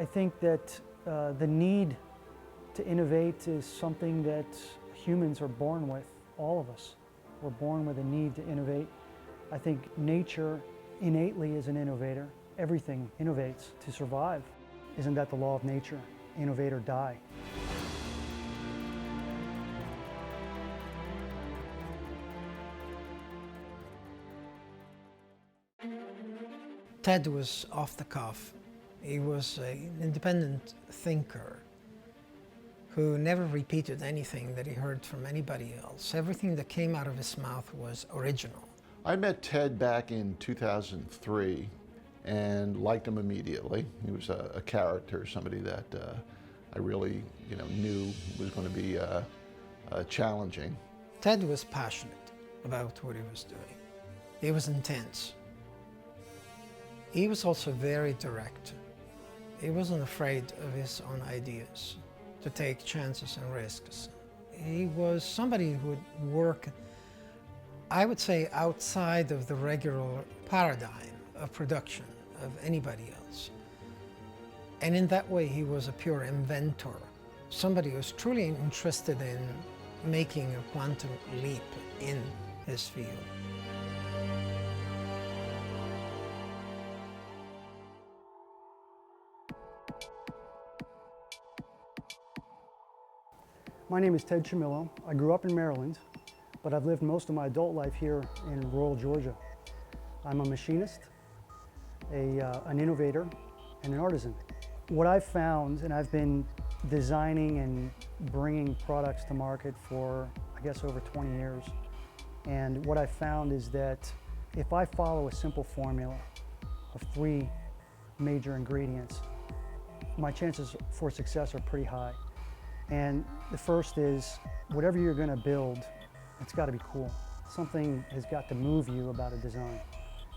I think that the need to innovate is something that humans are born with, all of us. We're born with a need to innovate. I think nature innately is an innovator. Everything innovates to survive. Isn't that the law of nature? Innovate or die. Ted was off the cuff. He was an independent thinker who never repeated anything that he heard from anybody else. Everything that came out of his mouth was original. I met Ted back in 2003 and liked him immediately. He was a character, somebody that I really knew was going to be challenging. Ted was passionate about what he was doing. He was intense. He was also very direct. He wasn't afraid of his own ideas, to take chances and risks. He was somebody who would work, I would say, outside of the regular paradigm of production of anybody else. And in that way, he was a pure inventor, somebody who was truly interested in making a quantum leap in his field. My name is Ted Ciamillo. I grew up in Maryland, but I've lived most of my adult life here in rural Georgia. I'm a machinist, an innovator, and an artisan. What I've found, and I've been designing and bringing products to market for, I guess, over 20 years. And what I've found is that if I follow a simple formula of 3 major ingredients, my chances for success are pretty high. And the first is, whatever you're going to build, it's got to be cool. Something has got to move you about a design.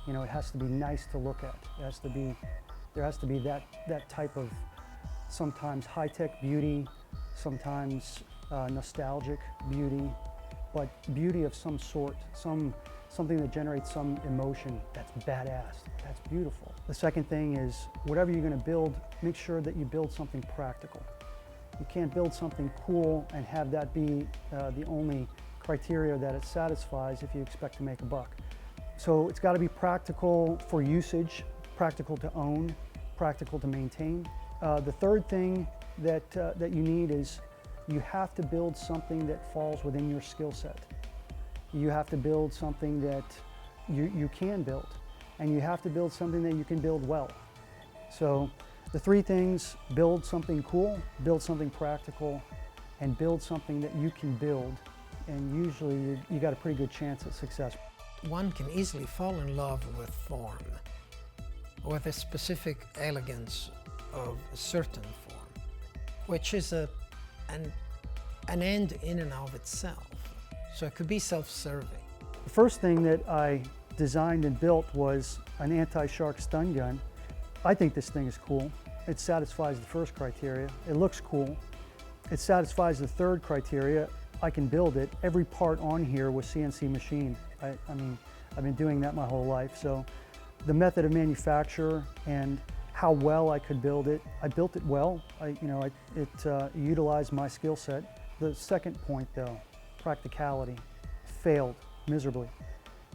You know, it has to be nice to look at. There has to be that type of sometimes high-tech beauty, sometimes nostalgic beauty, but beauty of some sort, something that generates some emotion that's badass, that's beautiful. The second thing is, whatever you're going to build, make sure that you build something practical. You can't build something cool and have that be the only criteria that it satisfies if you expect to make a buck. So it's got to be practical for usage, practical to own, practical to maintain. The third thing that you need is you have to build something that falls within your skill set. You have to build something that you can build, and you have to build something that you can build well. So the 3 things: build something cool, build something practical, and build something that you can build. And usually you got a pretty good chance at success. One can easily fall in love with form, with a specific elegance of a certain form, which is an end in and of itself. So it could be self-serving. The first thing that I designed and built was an anti-shark stun gun. I think this thing is cool. It satisfies the first criteria. It looks cool. It satisfies the third criteria. I can build it. Every part on here was CNC machined. I mean, I've been doing that my whole life. So the method of manufacture and how well I could build it, I built it well. It utilized my skill set. The second point though, practicality, failed miserably.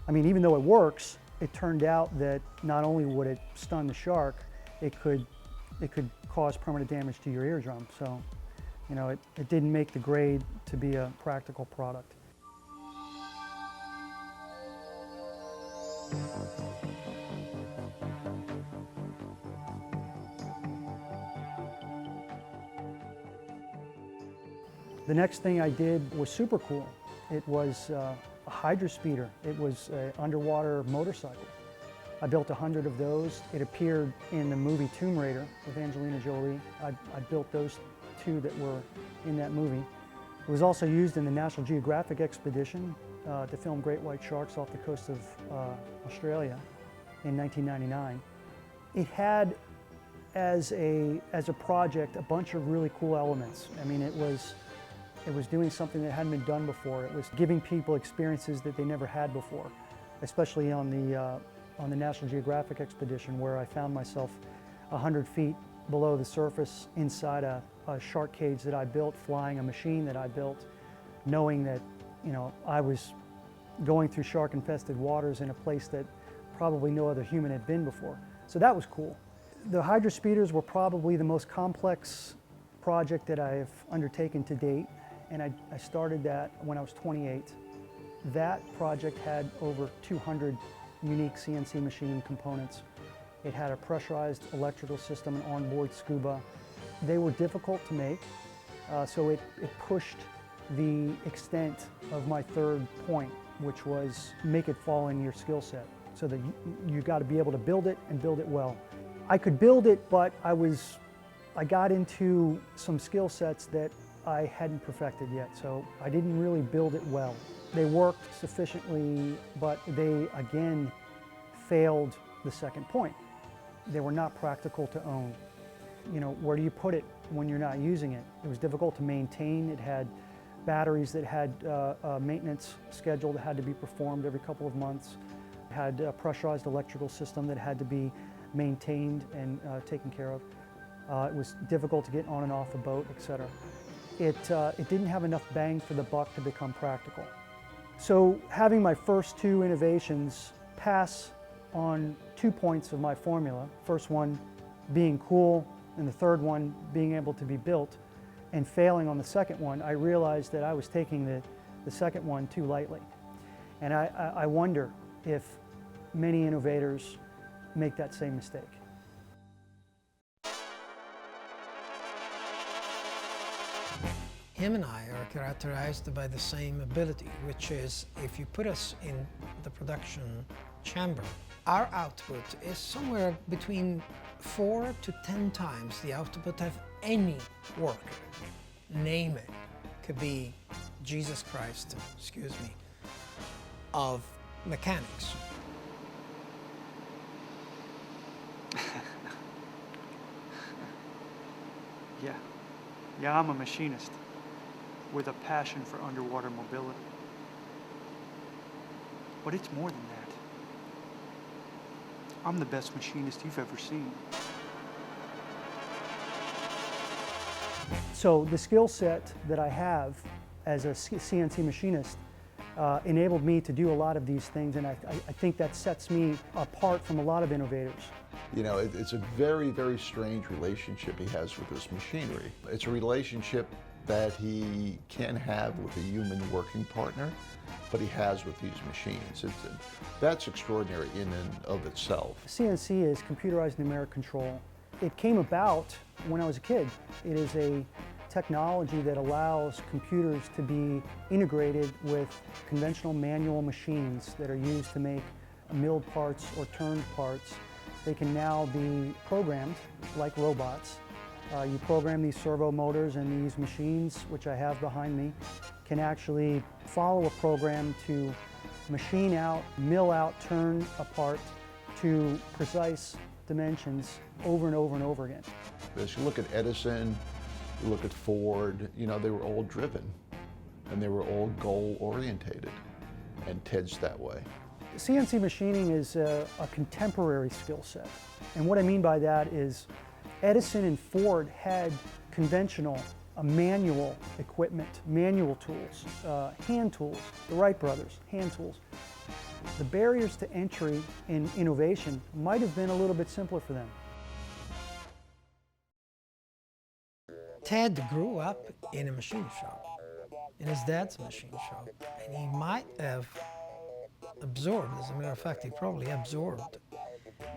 I mean, even though it works, it turned out that not only would it stun the shark, it could cause permanent damage to your eardrum. So, it didn't make the grade to be a practical product. The next thing I did was super cool. It was a hydrospeeder. It was an underwater motorcycle. I built 100 of those. It appeared in the movie Tomb Raider with Angelina Jolie. I built those 2 that were in that movie. It was also used in the National Geographic expedition to film great white sharks off the coast of Australia in 1999. It had, as a project, a bunch of really cool elements. I mean, it was doing something that hadn't been done before. It was giving people experiences that they never had before, especially on the National Geographic expedition, where I found myself 100 feet below the surface inside a shark cage that I built, flying a machine that I built, knowing that, you know, I was going through shark-infested waters in a place that probably no other human had been before. So that was cool. The hydrospeeders were probably the most complex project that I've undertaken to date, and I started that when I was 28. That project had over 200 unique CNC machine components. It had a pressurized electrical system, an onboard scuba. They were difficult to make, so it pushed the extent of my third point, which was make it fall in your skill set, so that you got to be able to build it and build it well. I could build it, but I got into some skill sets that I hadn't perfected yet, so I didn't really build it well. They worked sufficiently, but they again failed the second point. They were not practical to own. You know, where do you put it when you're not using it? It was difficult to maintain. It had batteries that had a maintenance schedule that had to be performed every couple of months. It had a pressurized electrical system that had to be maintained and taken care of. It was difficult to get on and off a boat, etc. It didn't have enough bang for the buck to become practical. So having my first two innovations pass on 2 points of my formula, first one being cool and the third one being able to be built, and failing on the second one, I realized that I was taking the second one too lightly. And I wonder if many innovators make that same mistake. Him and I are characterized by the same ability, which is if you put us in the production chamber, our output is somewhere between 4 to 10 times the output of any worker. Name it. Could be Jesus Christ, excuse me, of mechanics. Yeah, I'm a machinist with a passion for underwater mobility. But it's more than that. I'm the best machinist you've ever seen. So the skill set that I have as a CNC machinist enabled me to do a lot of these things, and I think that sets me apart from a lot of innovators. You know, it's a very, very strange relationship he has with this machinery. It's a relationship that he can have with a human working partner, but he has with these machines. That's extraordinary in and of itself. CNC is computerized numeric control. It came about when I was a kid. It is a technology that allows computers to be integrated with conventional manual machines that are used to make milled parts or turned parts. They can now be programmed like robots. You program these servo motors, and these machines, which I have behind me, can actually follow a program to machine out, mill out, turn apart to precise dimensions over and over and over again. As you look at Edison, you look at Ford, you know, they were all driven and they were all goal orientated, and Ted's that way. CNC machining is a contemporary skill set. And what I mean by that is Edison and Ford had conventional, manual equipment, manual tools, hand tools, the Wright brothers, hand tools. The barriers to entry in innovation might have been a little bit simpler for them. Ted grew up in a machine shop, in his dad's machine shop, and he might have absorbed, as a matter of fact, he probably absorbed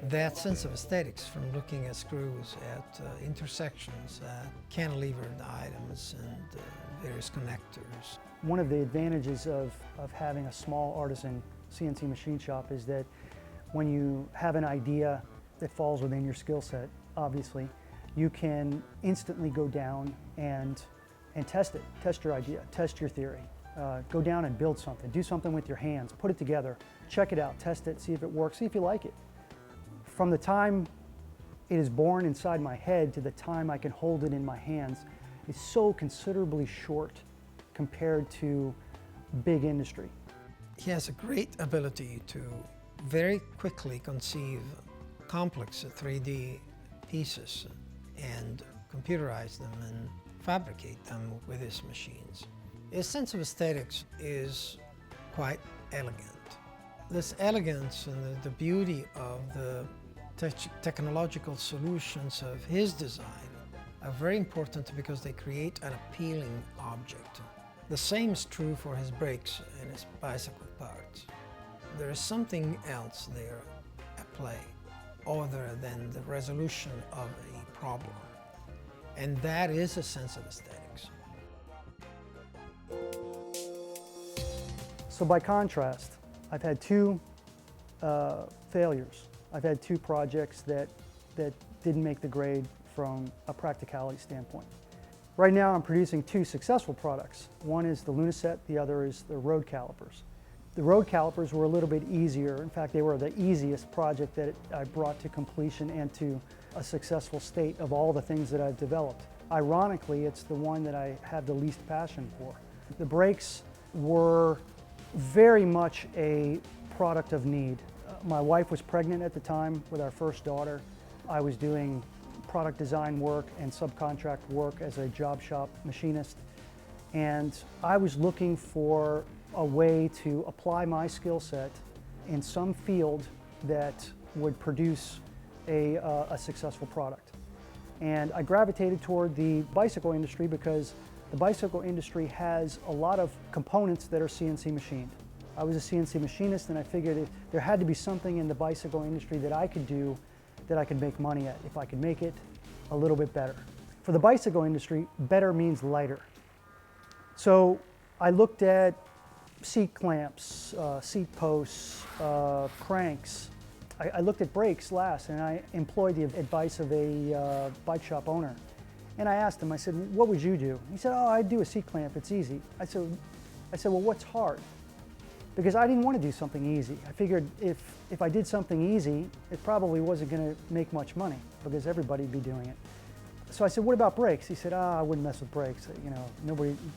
that sense of aesthetics from looking at screws, at intersections, at cantilevered items, and various connectors. One of the advantages of having a small artisan CNC machine shop is that when you have an idea that falls within your skill set, obviously, you can instantly go down and test it, test your idea, test your theory. Go down and build something, do something with your hands, put it together, check it out, test it, see if it works, see if you like it. From the time it is born inside my head to the time I can hold it in my hands is so considerably short compared to big industry. He has a great ability to very quickly conceive complex 3D pieces and computerize them and fabricate them with his machines. His sense of aesthetics is quite elegant. This elegance and the beauty of the technological solutions of his design are very important because they create an appealing object. The same is true for his brakes and his bicycle parts. There is something else there at play other than the resolution of a problem, and that is a sense of aesthetics. So by contrast, I've had two failures. I've had two projects that didn't make the grade from a practicality standpoint. Right now I'm producing two successful products. One is the Lunaset, the other is the road calipers. The road calipers were a little bit easier. In fact, they were the easiest project that I brought to completion and to a successful state of all the things that I've developed. Ironically, it's the one that I have the least passion for. The brakes were very much a product of need. My wife was pregnant at the time with our first daughter. I was doing product design work and subcontract work as a job shop machinist, and I was looking for a way to apply my skill set in some field that would produce a successful product. And I gravitated toward the bicycle industry because the bicycle industry has a lot of components that are CNC machined. I was a CNC machinist, and I figured there had to be something in the bicycle industry that I could do that I could make money at, if I could make it a little bit better. For the bicycle industry, better means lighter. So I looked at seat clamps, seat posts, cranks. I looked at brakes last, and I employed the advice of a bike shop owner. And I asked him, I said, what would you do? He said, oh, I'd do a seat clamp, it's easy. I said, well, what's hard? Because I didn't want to do something easy. I figured if I did something easy, it probably wasn't going to make much money because everybody'd be doing it. So I said, what about brakes? He said, I wouldn't mess with brakes.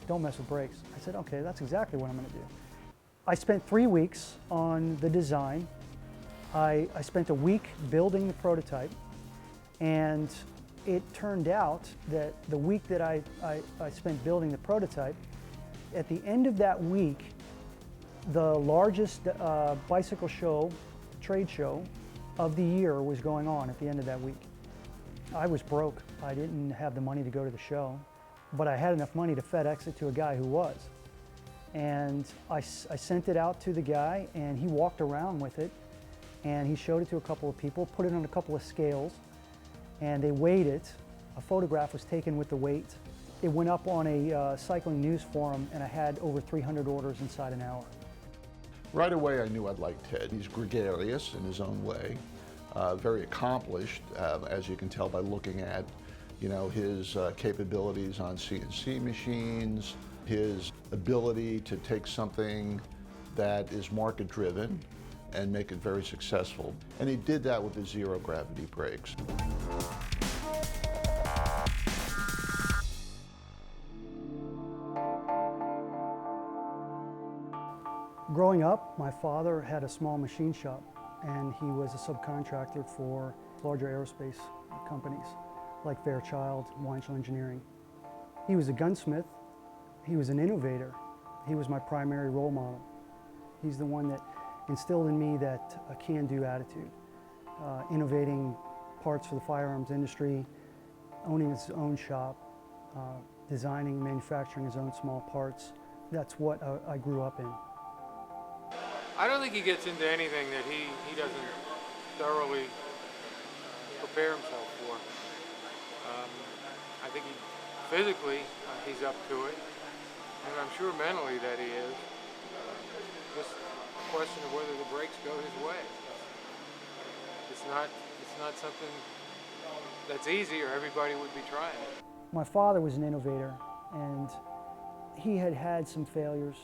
Don't mess with brakes. I said, okay, that's exactly what I'm going to do. I spent 3 weeks on the design. I spent a week building the prototype, and it turned out that the week that I spent building the prototype, at the end of that week, the largest bicycle show, trade show of the year was going on at the end of that week. I was broke. I didn't have the money to go to the show, but I had enough money to FedEx it to a guy who was. And I sent it out to the guy, and he walked around with it, and he showed it to a couple of people, put it on a couple of scales, and they weighed it. A photograph was taken with the weight. It went up on a cycling news forum, and I had over 300 orders inside an hour. Right away, I knew I'd like Ted. He's gregarious in his own way, very accomplished, as you can tell by looking at, his capabilities on CNC machines, his ability to take something that is market-driven and make it very successful. And he did that with the zero-gravity brakes. Growing up, my father had a small machine shop, and he was a subcontractor for larger aerospace companies like Fairchild, Weinshall Engineering. He was a gunsmith. He was an innovator. He was my primary role model. He's the one that instilled in me that can-do attitude, innovating parts for the firearms industry, owning his own shop, designing, manufacturing his own small parts. That's what I grew up in. I don't think he gets into anything that he doesn't thoroughly prepare himself for. I think physically he's up to it, and I'm sure mentally that he is. Just a question of whether the brakes go his way. It's not something that's easy, or everybody would be trying it. My father was an innovator, and he had had some failures.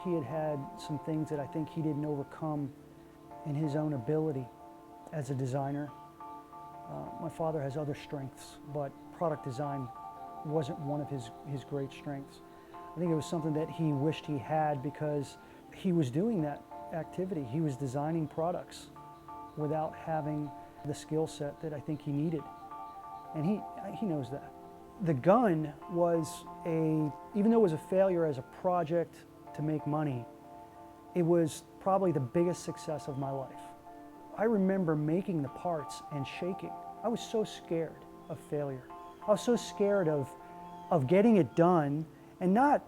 He had had some things that I think he didn't overcome in his own ability as a designer. My father has other strengths, but product design wasn't one of his great strengths. I think it was something that he wished he had because he was doing that activity. He was designing products without having the skill set that I think he needed. and he knows that. The gun was even though it was a failure as a project to make money, it was probably the biggest success of my life. I remember making the parts and shaking. I was so scared of failure. I was so scared of getting it done, and not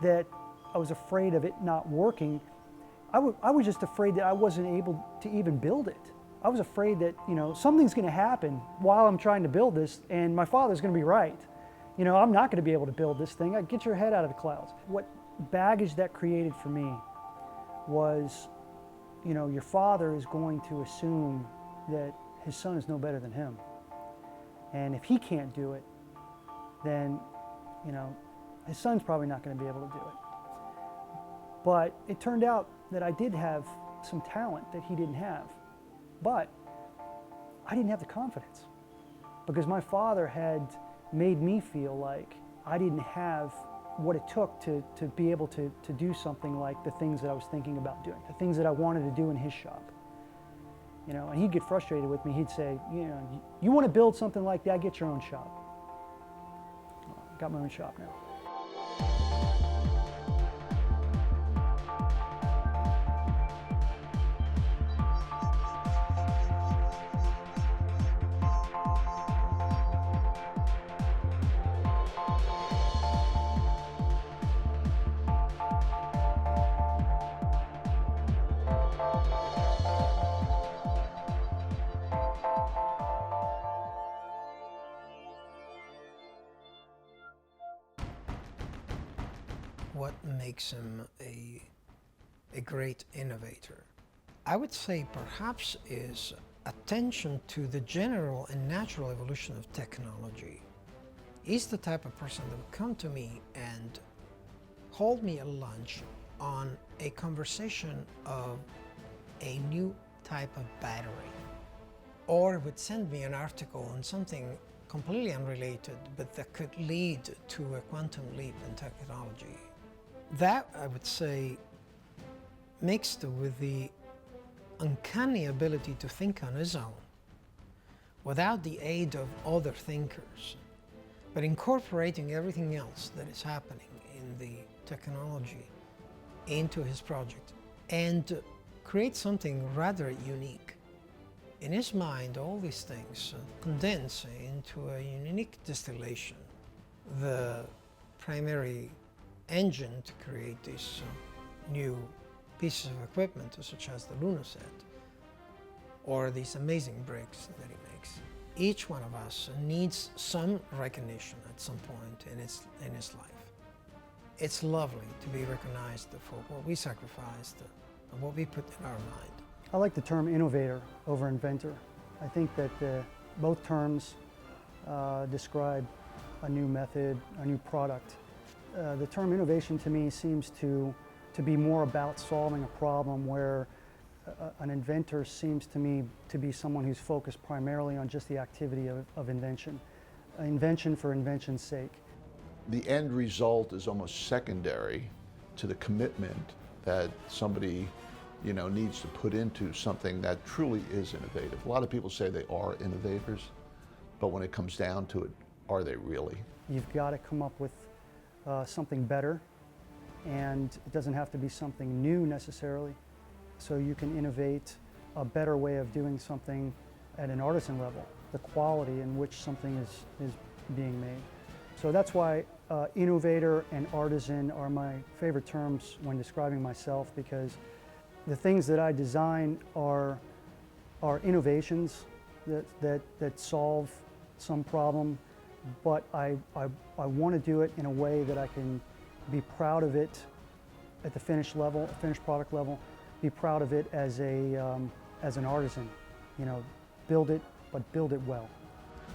that I was afraid of it not working. I was just afraid that I wasn't able to even build it. I was afraid that, something's going to happen while I'm trying to build this, and my father's going to be right. I'm not going to be able to build this thing. Get your head out of the clouds. What baggage that created for me was, your father is going to assume that his son is no better than him. And if he can't do it, then, his son's probably not going to be able to do it. But it turned out that I did have some talent that he didn't have. But I didn't have the confidence, because my father had made me feel like I didn't have what it took to be able to do something like the things that I was thinking about doing, the things that I wanted to do in his shop. And he'd get frustrated with me. He'd say, you want to build something like that, get your own shop. Well, I got my own shop now. What makes him a great innovator? I would say perhaps is attention to the general and natural evolution of technology. He's the type of person that would come to me and hold me a lunch on a conversation of a new type of battery, or would send me an article on something completely unrelated, but that could lead to a quantum leap in technology. That, I would say, mixed with the uncanny ability to think on his own, without the aid of other thinkers, but incorporating everything else that is happening in the technology into his project, and create something rather unique. In his mind, all these things condense into a unique distillation. The primary engine to create these new pieces of equipment, such as the Lunaset, or these amazing bricks that he makes. Each one of us needs some recognition at some point in his life. It's lovely to be recognized for what we sacrificed and what we put in our mind. I like the term innovator over inventor. I think that both terms describe a new method, a new product. The term innovation to me seems to be more about solving a problem, where an inventor seems to me to be someone who's focused primarily on just the activity of invention. Invention for invention's sake. The end result is almost secondary to the commitment that somebody needs to put into something that truly is innovative. A lot of people say they are innovators, but when it comes down to it, are they really? You've got to come up with something better, and it doesn't have to be something new necessarily. So you can innovate a better way of doing something at an artisan level, the quality in which something is being made. So that's why innovator and artisan are my favorite terms when describing myself, because the things that I design are innovations that solve some problem, but I want to do it in a way that I can be proud of it at the finished level, finished product level, be proud of it as an artisan. Build it, but build it well.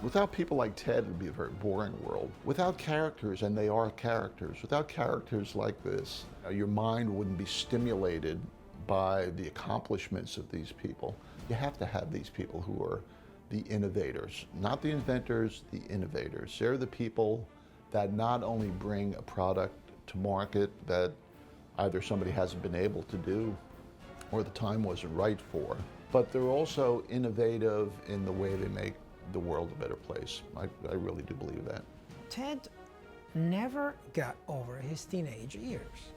Without people like Ted, it would be a very boring world. Without characters, and they are characters, without characters like this, your mind wouldn't be stimulated by the accomplishments of these people. You have to have these people who are the innovators, not the inventors, the innovators. They're the people that not only bring a product to market that either somebody hasn't been able to do or the time wasn't right for, but they're also innovative in the way they make the world a better place. I really do believe that. Ted never got over his teenage years.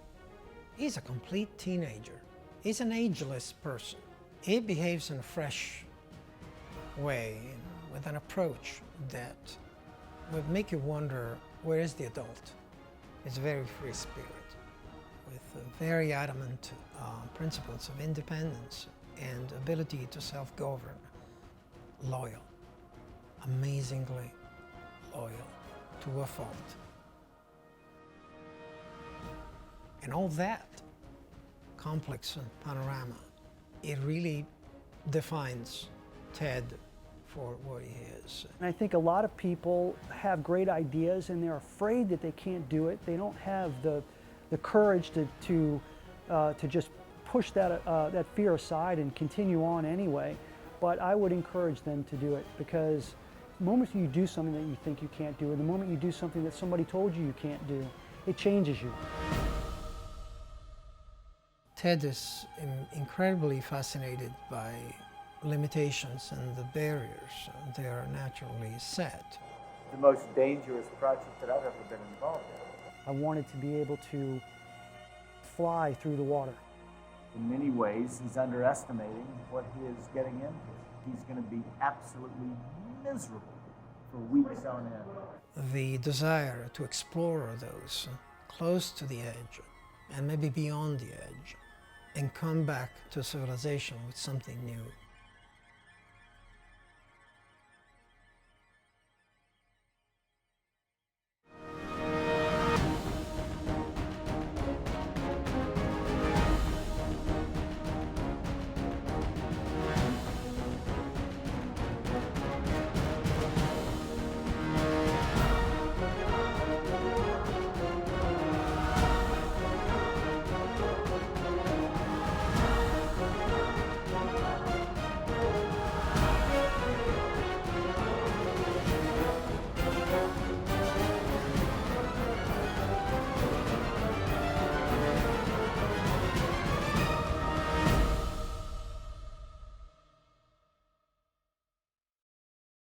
He's a complete teenager. He's an ageless person. He behaves in a fresh way, with an approach that would make you wonder, where is the adult? He's a very free spirit, with very adamant principles of independence and ability to self-govern. Loyal, amazingly loyal to a fault. And all that complex panorama, it really defines Ted for what he is. And I think a lot of people have great ideas and they're afraid that they can't do it. They don't have the courage to just push that fear aside and continue on anyway. But I would encourage them to do it, because the moment you do something that you think you can't do, or the moment you do something that somebody told you can't do, it changes you. Ted is incredibly fascinated by limitations and the barriers they are naturally set. The most dangerous project that I've ever been involved in. I wanted to be able to fly through the water. In many ways, he's underestimating what he is getting into. He's going to be absolutely miserable for weeks on end. The desire to explore those close to the edge and maybe beyond the edge, and come back to civilization with something new.